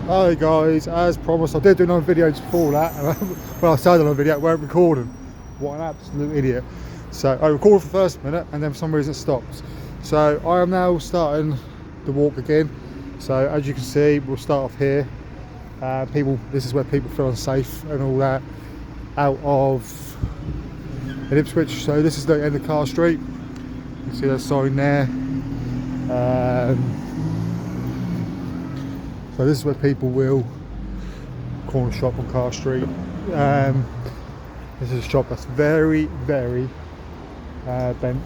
Hi guys, as promised, I did do another video just before that, and when I started on a video, it weren't recording. What an absolute idiot. So I recorded for the first minute, and then for some reason it stopped. So I am now starting the walk again. So as you can see, we'll start off here. This is where people feel unsafe and all that, out of an Ipswich. So this is the end of Car Street. You can see that sign there. So this is where people will corner shop on Car Street. This is a shop that's very, very bent.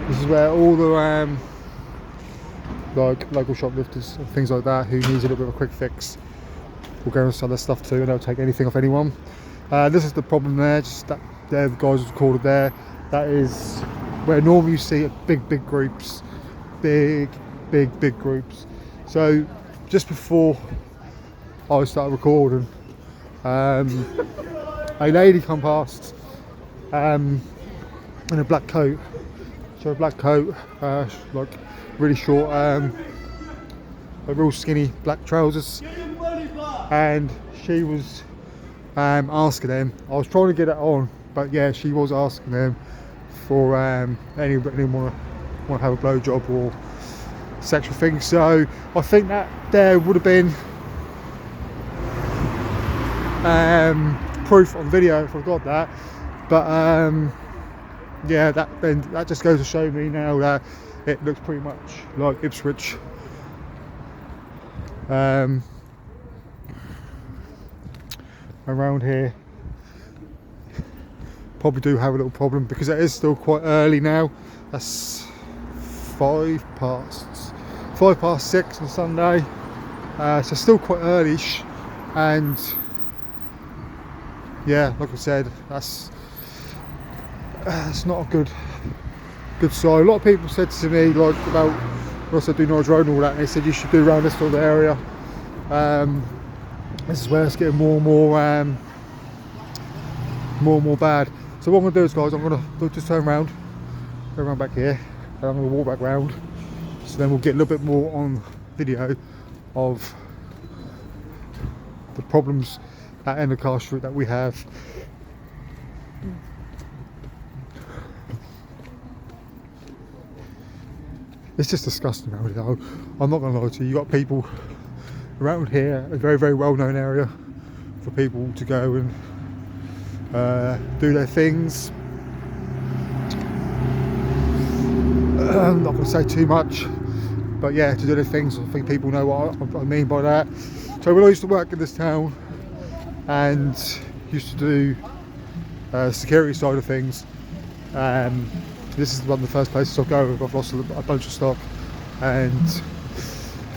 This is where all the like local shoplifters and things like that who needs a little bit of a quick fix will go and sell their stuff too, and they'll take anything off anyone. This is the problem there. Just that there, the guys who've recorded there. That is where normally you see big groups, big groups. So just before I started recording, a lady come past in a black coat. So a black coat, like really short, like real skinny black trousers, and she was asking them. I was trying to get it on, but yeah, she was asking them for anyone want to have a blowjob or sexual things. So I think that there would have been proof on video if I got that, but yeah, that just goes to show me now that it looks pretty much like Ipswich. Around here probably do have a little problem because it is still quite early now. That's 5 past 6 on Sunday, so still quite early-ish, and yeah, like I said, that's not a good sign. A lot of people said to me, like, about also do Norwich Road and all that, and they said you should do around this sort of area. This is where it's getting more and more bad. So what I'm going to do is, guys, I'm going to just turn around back here, and I'm going to walk back round, so then we'll get a little bit more on video of the problems at end of Car Street that we have. It's just disgusting now. I'm not going to lie to you. You got people around here, a very well known area for people to go and do their things. I'm not going to say too much, but yeah, to do their things. I think people know what I mean by that. So when I used to work in this town and used to do security side of things, this is one of the first places I'll go if I've lost a bunch of stock, and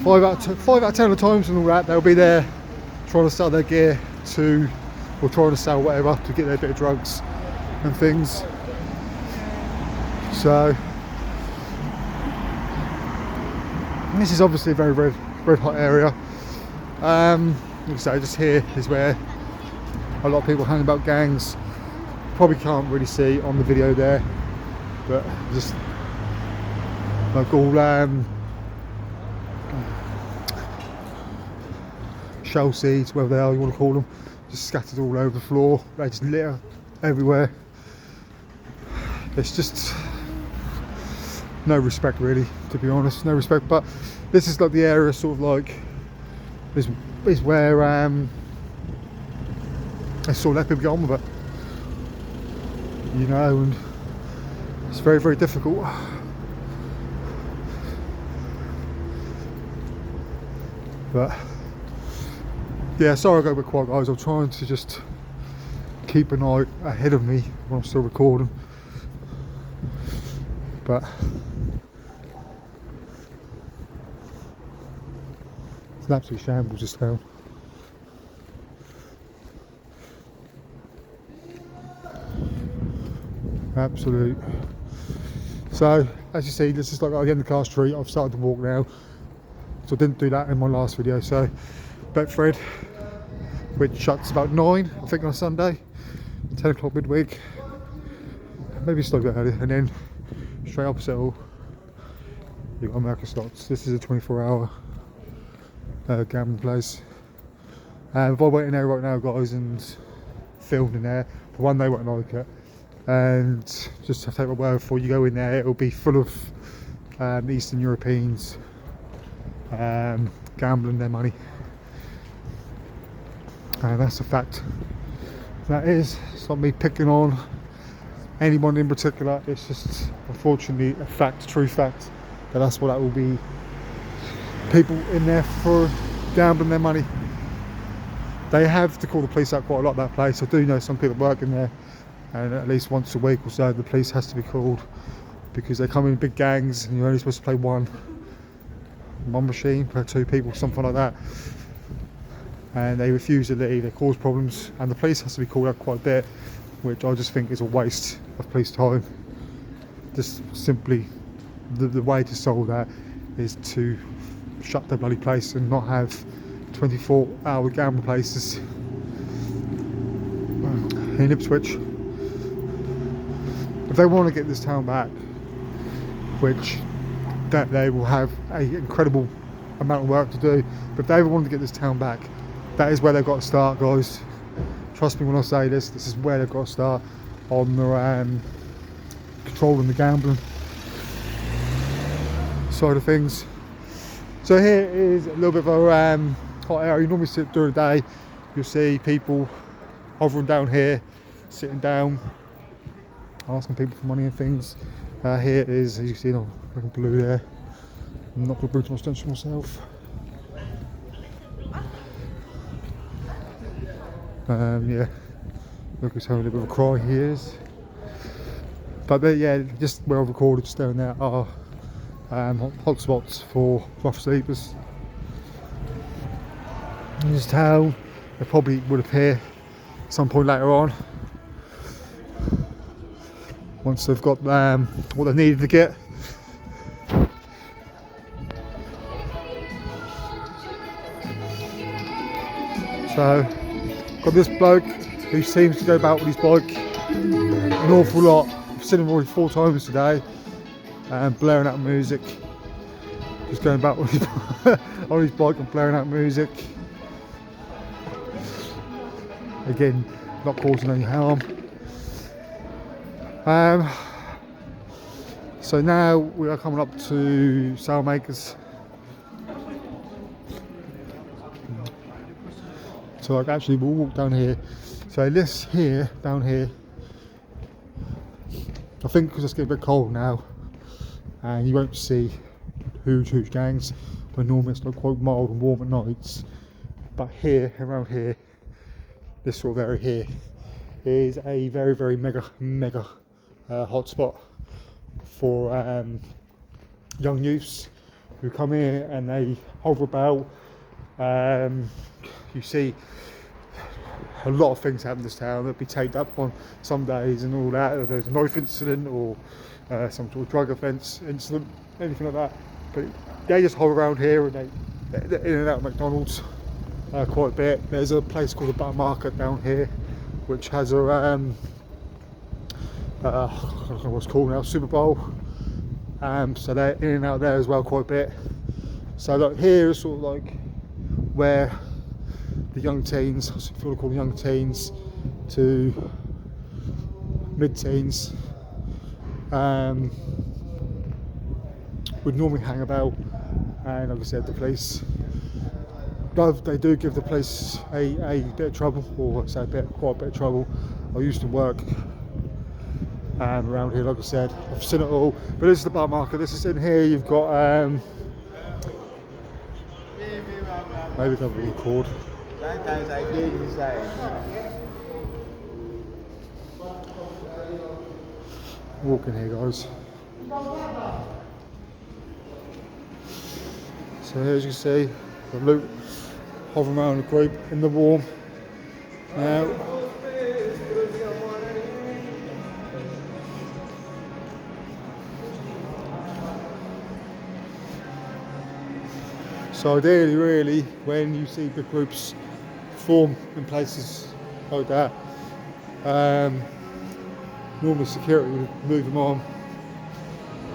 5 out of 10 of the times and all that, they'll be there trying to sell their gear or trying to sell whatever to get their bit of drugs and things. So this is obviously a very red hot area. Like I say, just here is where a lot of people hang about gangs. Probably can't really see on the video there, but just like all shell seeds, whatever they are you want to call them, just scattered all over the floor. They just litter everywhere. It's just no respect, really, to be honest. No respect. But this is like the area, sort of like is where they sort of let people get on with it, you know, and it's very difficult. But yeah, sorry I go a bit quiet, guys. I'm trying to just keep an eye ahead of me when I'm still recording, but it's an absolute shambles, this town. Absolute. So as you see, this is like at the end of Car Street. I've started to walk now, so I didn't do that in my last video. So Betfred, which shuts about 9, I think, on a Sunday, 10 o'clock midweek, maybe it's a little bit earlier, and then straight opposite all, you've got American Slots. This is a 24-hour gambling place. If I went in there right now, guys, and filmed in there, for one, they won't like it, and just to take my word for it, you go in there, it'll be full of Eastern Europeans gambling their money, and that's a fact. That is, it's not me picking on anyone in particular, it's just unfortunately a fact, true fact, that's what that will be. People in there for gambling their money. They have to call the police out quite a lot, that place. I do know some people working there, and at least once a week or so the police has to be called, because they come in big gangs and you're only supposed to play one machine per 2 people, something like that, and they refuse to leave, they cause problems, and the police has to be called out quite a bit, which I just think is a waste of police time. Just simply the way to solve that is to shut the bloody place and not have 24-hour gambling places in Ipswich. If they want to get this town back, which that they will have an incredible amount of work to do, but if they ever want to get this town back, that is where they've got to start, guys. Trust me when I say this, this is where they've got to start, on the controlling the gambling side of things. So here is a little bit of a hot area. You normally sit during the day, you'll see people hovering down here, sitting down, asking people for money and things. Here is, as you see, looking blue there. I'm not going to bring too much attention to myself. Yeah, look, he's having a bit of a cry, he is. But yeah, just where I've recorded, just down there are hot spots for rough sleepers. In this town, they probably would appear at some point later on, once they've got what they needed to get. So, got this bloke who seems to go about with his bike an awful lot. I've seen him already 4 times today, blaring out music. Just going about with on his bike and blaring out music. Again, not causing any harm. So now we are coming up to Sailmakers. So like, actually we'll walk down here. So this here, down here, I think because it's getting a bit cold now, and you won't see huge gangs, but normally it's like quite mild and warm at nights. But here, around here, this sort of area here is a very mega hot spot for young youths who come here and they hover about. You see a lot of things happen in this town. They'll be taped up on some days and all that. There's a knife incident or some sort of drug offence incident, anything like that. But they just hover around here, and they're in and out of McDonald's quite a bit. There's a place called the Butter Market down here, which has a I don't know what's called now, Super Bowl. So they're in and out there as well quite a bit. So like here is sort of like where the young teens, if you want to call them young teens to mid-teens, would normally hang about. And like I said, the police, they do give the police a bit of trouble, or I say quite a bit of trouble. I used to work around here, like I said, I've seen it all. But this is the Butter Market. This is in here. You've got maybe they'll record. Sometimes I get inside. Walk in here, guys. So here, as you can see, the loot hovering around the group in the warm. Now, so ideally, really, when you see big groups form in places like that, normally security would move them on,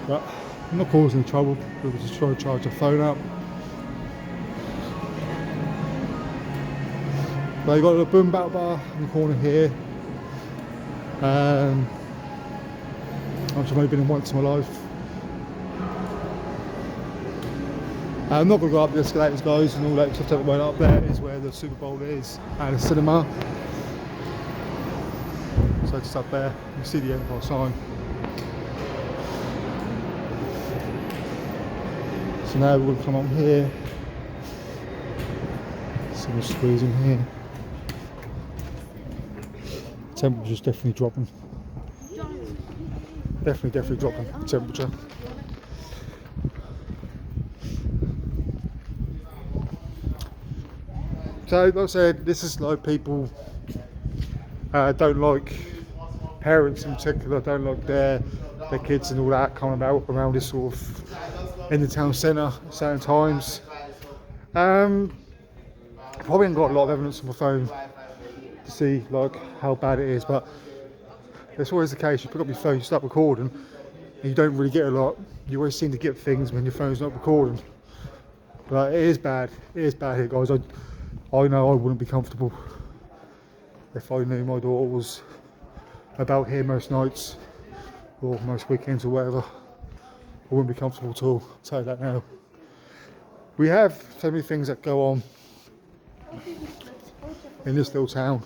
but I'm not causing any trouble. People just try to charge their phone up. But you got a boom battle bar in the corner here. I've only been in once in my life. I'm not going to go up the escalators, guys, and all that stuff. That went up there is where the Super Bowl is and the cinema. So just up there, you can see the Empire sign. So now we're going to come up here. So we'll squeeze in here. Temperature's definitely dropping. Definitely dropping the temperature. So like I said, this is like people don't like, parents in particular don't like their kids and all that coming about around this sort of in the town centre at certain times. Probably haven't got a lot of evidence on my phone to see like how bad it is, but it's always the case. You pick up your phone, you start recording, and you don't really get a lot. You always seem to get things when your phone's not recording. But it is bad. It is bad here, guys. I know I wouldn't be comfortable if I knew my daughter was about here most nights or most weekends or whatever. I wouldn't be comfortable at all. I'll tell you that now. We have so many things that go on in this little town,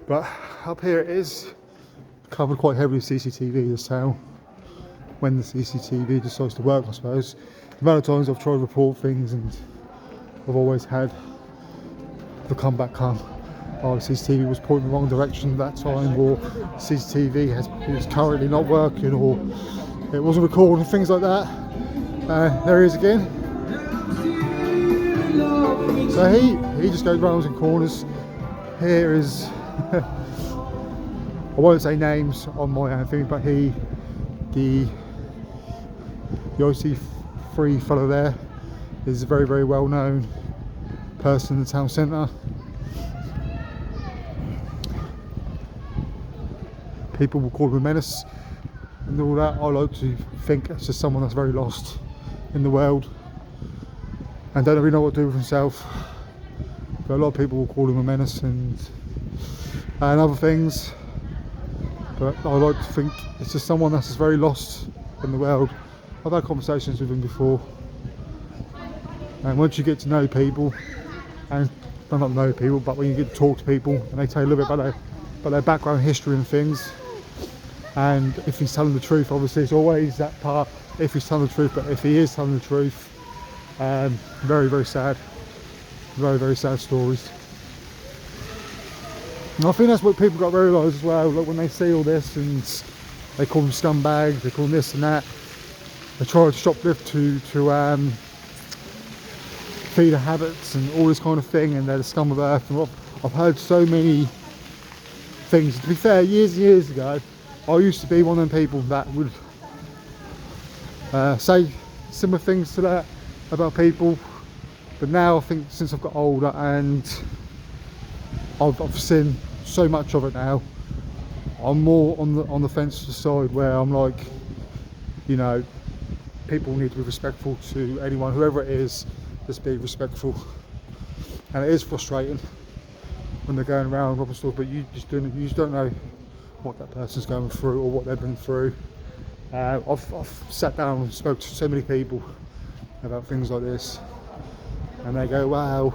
but up here it is covered quite heavily with CCTV, this town, when the CCTV decides to work, I suppose. The amount of times I've tried to report things and I've always had the comeback come. Oh, CCTV was pointing the wrong direction at that time, or CCTV is currently not working, or it wasn't recording, things like that. There he is again. So he just goes rounds and corners. Here is I won't say names on my thing, but the OC3 fellow there is a very, very well known person in the town centre. People will call him a menace and all that. I like to think it's just someone that's very lost in the world and don't really know what to do with himself. But a lot of people will call him a menace and other things. But I like to think it's just someone that's just very lost in the world. I've had conversations with him before, and once you get to know people, and well, not know people, but when you get to talk to people and they tell you a little bit about their background history and things, and if he's telling the truth, obviously it's always that part, if he's telling the truth, but if he is telling the truth, very, very sad, very, very sad stories. And I think that's what people got to realise as well, like when they see all this and they call them scumbags, they call them this and that, they try to shoplift to feed habits and all this kind of thing, and they're the scum of earth. And I've heard so many things. To be fair, years and years ago, I used to be one of them people that would say similar things to that about people, but now I think since I've got older and I've seen so much of it now, I'm more on the fence side where I'm like, you know, people need to be respectful to anyone, whoever it is. Just be respectful. And it is frustrating when they're going around robbing stores, but you just don't know what that person's going through or what they've been through. I've sat down and spoke to so many people about things like this, and they go, wow,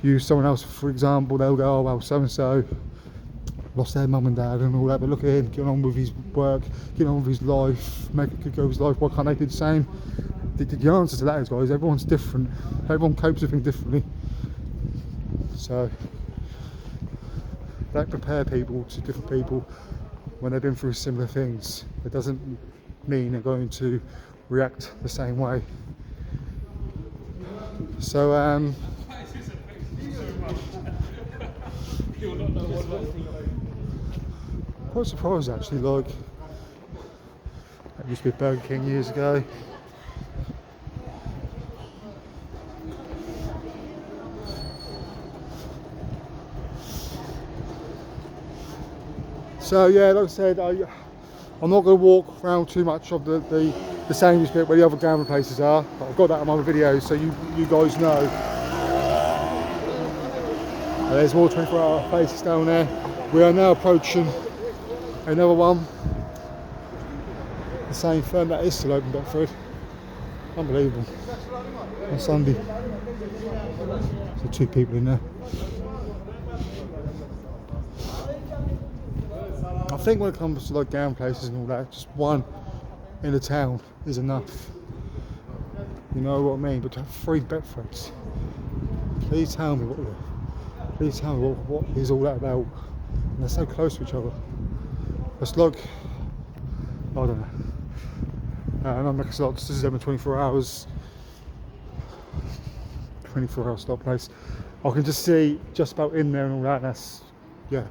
use someone else for example, they'll go, oh well, so and so lost their mum and dad and all that, but look at him getting on with his work, getting on with his life, make a good go of his life, why can't they do the same? The answer to that is, guys, everyone's different, everyone copes with things differently, so don't compare people to different people when they've been through similar things. It doesn't mean they're going to react the same way. So quite surprised actually, like that used to be Burger King years ago. So yeah, like I said, I'm not going to walk around too much of the Sainsbury's bit where the other gambling places are, but I've got that in my other videos so you guys know. There's more 24-hour places down there. We are now approaching another one. The same firm that is still open, Deptford. Unbelievable. On Sunday. So 2 people in there. I think when it comes to like gown places and all that, just one in the town is enough. You know what I mean? But to have 3 Betfords, please tell me what is all that about. And they're so close to each other. It's like, I don't know. And I'm like, this is every 24 hours. 24-hour stop place. I can just see just about in there and all that. That's, yeah.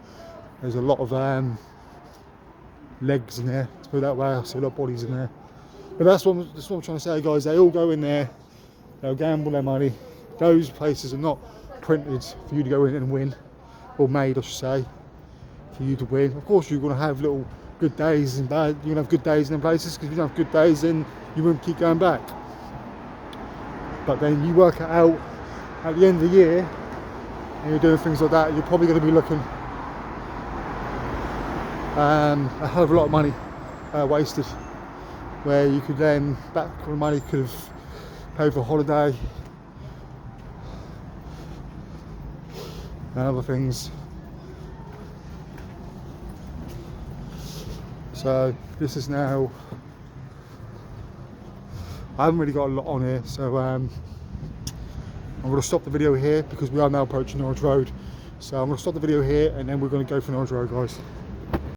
There's a lot of legs in there, let's put it that way. I see a lot of bodies in there. But that's what I'm trying to say, guys. They all go in there, they'll gamble their money. Those places are not printed for you to go in and win, or made, I should say, for you to win. Of course, you're going to have little good days and bad. You're going to have good days in them places, because if you don't have good days, then you won't keep going back. But then you work it out at the end of the year, and you're doing things like that, you're probably going to be looking a hell of a lot of money wasted, where you could then, that kind of money could have paid for a holiday and other things. So this is now, I haven't really got a lot on here, so I'm going to stop the video here because we are now approaching Norwich Road. So I'm going to stop the video here and then we're going to go for Norwich Road, guys.